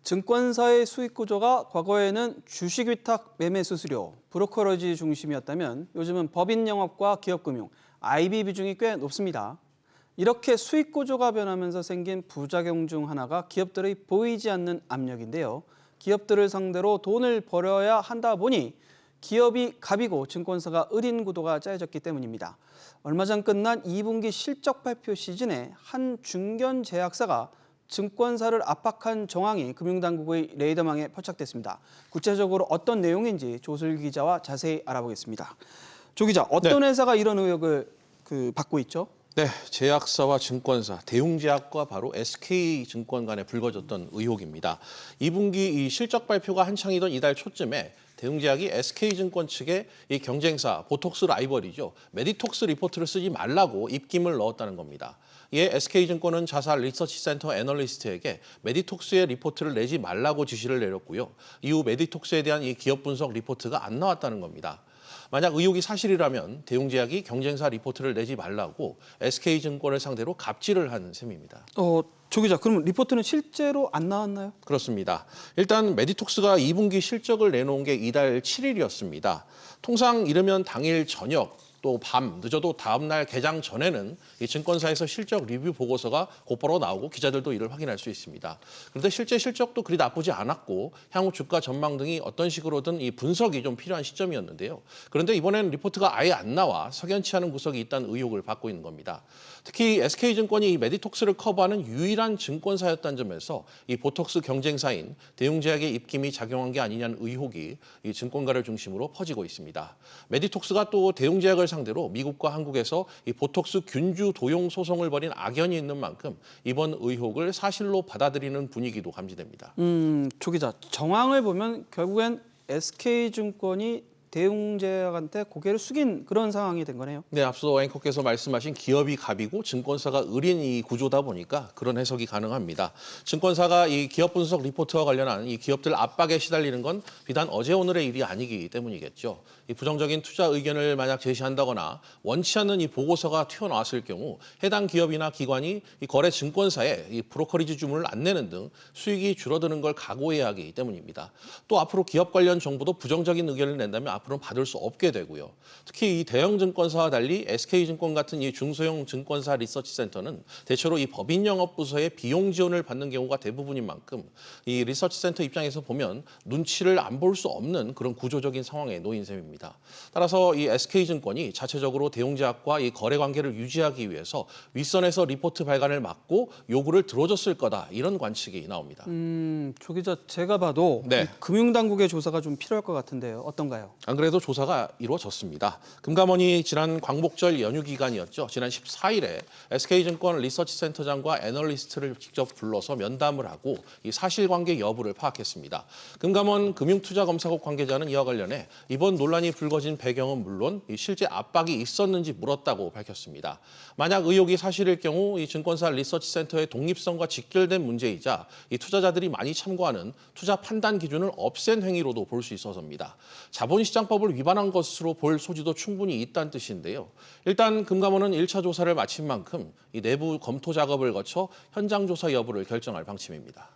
증권사의 수익 구조가 과거에는 주식위탁 매매 수수료, 브로커러지 중심이었다면 요즘은 법인 영업과 기업금융, IB 비중이 꽤 높습니다. 이렇게 수익 구조가 변하면서 생긴 부작용 중 하나가 기업들의 보이지 않는 압력인데요. 기업들을 상대로 돈을 벌여야 한다 보니 기업이 갑이고 증권사가 을인 구도가 짜여졌기 때문입니다. 얼마 전 끝난 2분기 실적 발표 시즌에 한 중견 제약사가 증권사를 압박한 정황이 금융당국의 레이더망에 포착됐습니다. 구체적으로 어떤 내용인지 조슬 기자와 자세히 알아보겠습니다. 조 기자, 어떤 회사가 이런 의혹을 받고 있죠? 네, 제약사와 증권사, 대웅제약과 바로 SK증권 간에 불거졌던 의혹입니다. 2분기 이 실적 발표가 한창이던 이달 초쯤에 대웅제약이 SK증권 측에 이 경쟁사 보톡스 라이벌이죠. 메디톡스 리포트를 쓰지 말라고 입김을 넣었다는 겁니다. 이에 SK증권은 자사 리서치센터 애널리스트에게 메디톡스의 리포트를 내지 말라고 지시를 내렸고요. 이후 메디톡스에 대한 이 기업 분석 리포트가 안 나왔다는 겁니다. 만약 의혹이 사실이라면 대웅제약이 경쟁사 리포트를 내지 말라고 SK증권을 상대로 갑질을 한 셈입니다. 조 기자, 그럼 리포트는 실제로 안 나왔나요? 그렇습니다. 일단 메디톡스가 2분기 실적을 내놓은 게 이달 7일이었습니다. 통상 이르면 당일 저녁 또 밤, 늦어도 다음 날 개장 전에는 이 증권사에서 실적 리뷰 보고서가 곧바로 나오고 기자들도 이를 확인할 수 있습니다. 그런데 실제 실적도 그리 나쁘지 않았고 향후 주가 전망 등이 어떤 식으로든 이 분석이 좀 필요한 시점이었는데요. 그런데 이번에는 리포트가 아예 안 나와 석연치 않은 구석이 있다는 의혹을 받고 있는 겁니다. 특히 SK증권이 이 메디톡스를 커버하는 유일한 증권사였다는 점에서 이 보톡스 경쟁사인 대웅제약의 입김이 작용한 게 아니냐는 의혹이 이 증권가를 중심으로 퍼지고 있습니다. 메디톡스가 또 대웅제약을 상대로 미국과 한국에서 이 보톡스 균주 도용 소송을 벌인 악연이 있는 만큼 이번 의혹을 사실로 받아들이는 분위기도 감지됩니다. 조 기자, 정황을 보면 결국엔 SK증권이 대웅제약한테 고개를 숙인 그런 상황이 된 거네요. 네, 앞서 앵커께서 말씀하신 기업이 갑이고 증권사가 을인 이 구조다 보니까 그런 해석이 가능합니다. 증권사가 이 기업 분석 리포트와 관련한 이 기업들 압박에 시달리는 건 비단 어제 오늘의 일이 아니기 때문이겠죠. 이 부정적인 투자 의견을 만약 제시한다거나 원치 않는 이 보고서가 튀어나왔을 경우 해당 기업이나 기관이 이 거래 증권사에 이 브로커리지 주문을 안 내는 등 수익이 줄어드는 걸 각오해야 하기 때문입니다. 또 앞으로 기업 관련 정보도 부정적인 의견을 낸다면 앞으로는 받을 수 없게 되고요. 특히 이 대형 증권사와 달리 SK증권 같은 이 중소형 증권사 리서치센터는 대체로 이 법인 영업 부서의 비용 지원을 받는 경우가 대부분인 만큼 이 리서치센터 입장에서 보면 눈치를 안 볼 수 없는 그런 구조적인 상황에 놓인 셈입니다. 따라서 이 SK증권이 자체적으로 대웅제약과 이 거래 관계를 유지하기 위해서 윗선에서 리포트 발간을 막고 요구를 들어줬을 거다 이런 관측이 나옵니다. 조 기자, 제가 봐도 네. 이 금융당국의 조사가 좀 필요할 것 같은데요. 어떤가요? 안 그래도 조사가 이루어졌습니다. 금감원이 지난 광복절 연휴 기간이었죠. 지난 14일에 SK증권 리서치센터장과 애널리스트를 직접 불러서 면담을 하고 이 사실관계 여부를 파악했습니다. 금감원 금융투자검사국 관계자는 이와 관련해 이번 논란이 불거진 배경은 물론 이 실제 압박이 있었는지 물었다고 밝혔습니다. 만약 의혹이 사실일 경우 이 증권사 리서치센터의 독립성과 직결된 문제이자 이 투자자들이 많이 참고하는 투자 판단 기준을 없앤 행위로도 볼 수 있어서입니다. 자본시장법을 위반한 것으로 볼 소지도 충분히 있다는 뜻인데요. 일단 금감원은 1차 조사를 마친 만큼 이 내부 검토 작업을 거쳐 현장 조사 여부를 결정할 방침입니다.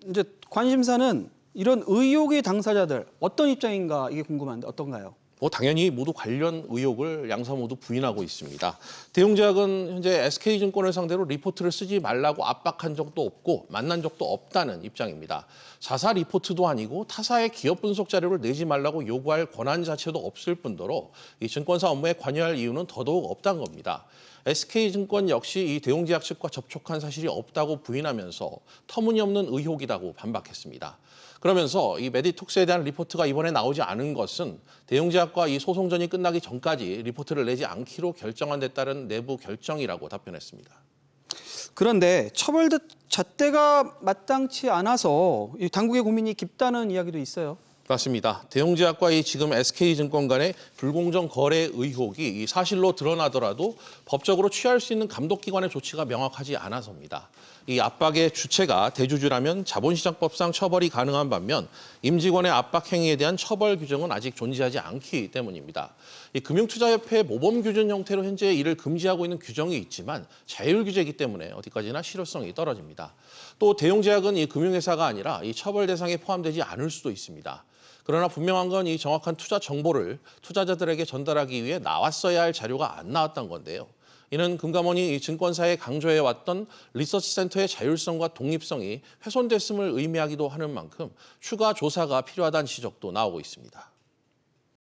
이제 관심사는 이런 의혹의 당사자들 어떤 입장인가 이게 궁금한데 어떤가요? 당연히 모두 관련 의혹을 양사 모두 부인하고 있습니다. 대웅제약은 현재 SK증권을 상대로 리포트를 쓰지 말라고 압박한 적도 없고 만난 적도 없다는 입장입니다. 자사 리포트도 아니고 타사의 기업 분석 자료를 내지 말라고 요구할 권한 자체도 없을 뿐더러 이 증권사 업무에 관여할 이유는 더더욱 없다는 겁니다. SK증권 역시 이 대웅제약 측과 접촉한 사실이 없다고 부인하면서 터무니없는 의혹이라고 반박했습니다. 그러면서 이 메디톡스에 대한 리포트가 이번에 나오지 않은 것은 대웅제약과 이 소송전이 끝나기 전까지 리포트를 내지 않기로 결정한 데 따른 내부 결정이라고 답변했습니다. 그런데 처벌 잣대가 마땅치 않아서 이 당국의 고민이 깊다는 이야기도 있어요. 맞습니다. 대웅제약과 이 지금 SK증권 간의 불공정 거래 의혹이 이 사실로 드러나더라도 법적으로 취할 수 있는 감독기관의 조치가 명확하지 않아서입니다. 이 압박의 주체가 대주주라면 자본시장법상 처벌이 가능한 반면 임직원의 압박 행위에 대한 처벌 규정은 아직 존재하지 않기 때문입니다. 이 금융투자협회 모범 규정 형태로 현재 이를 금지하고 있는 규정이 있지만 자율 규제이기 때문에 어디까지나 실효성이 떨어집니다. 또 대용제약은 이 금융회사가 아니라 이 처벌 대상에 포함되지 않을 수도 있습니다. 그러나 분명한 건 이 정확한 투자 정보를 투자자들에게 전달하기 위해 나왔어야 할 자료가 안 나왔던 건데요. 이는 금감원이 이 증권사에 강조해왔던 리서치 센터의 자율성과 독립성이 훼손됐음을 의미하기도 하는 만큼 추가 조사가 필요하다는 지적도 나오고 있습니다.